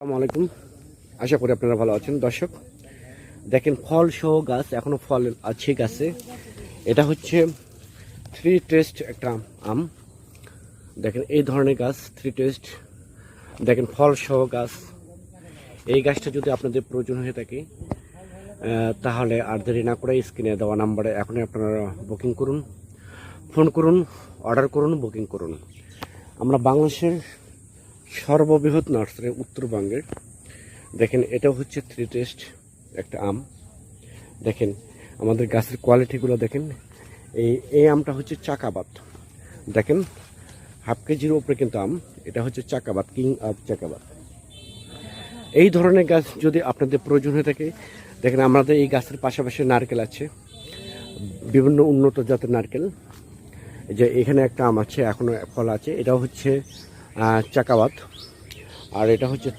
আসসালামু আলাইকুম। আশা করি আপনারা ভালো আছেন। দর্শক দেখেন, ফল সহ গাছ, এখনো ফল আছে গাছে। এটা হচ্ছে থ্রি টেস্ট একটা আম। দেখেন এই ধরনের গাছ থ্রি টেস্ট। দেখেন ফল সহ গাছ। এই গাছটা যদি আপনাদের প্রয়োজন হয়ে থাকে তাহলে আর দেরি না করে স্ক্রিনে দেওয়া নাম্বারে এখনই আপনারা বুকিং করুন, ফোন করুন, অর্ডার করুন, বুকিং করুন। আমরা বাংলাদেশের সর্ববৃহৎ নার্সারি উত্তরবঙ্গের। দেখেন এটাও হচ্ছে থ্রি টেস্ট একটা আম। দেখেন আমাদের গাছের কোয়ালিটিগুলো দেখেন। এই আমটা হচ্ছে চাকাবাত। দেখেন হাফ কেজির উপরে কিন্তু আম। এটা হচ্ছে চাকাবাত, কিং অফ চাকাবাত। এই ধরনের গাছ যদি আপনাদের প্রয়োজন হয়ে থাকে, দেখেন আমাদের এই গাছের পাশাপাশি নারকেল আছে, বিভিন্ন উন্নত জাতের নারকেল। যে এখানে একটা আম আছে, এখনো ফল আছে। এটাও হচ্ছে চাকাবাত, আর এটা হচ্ছে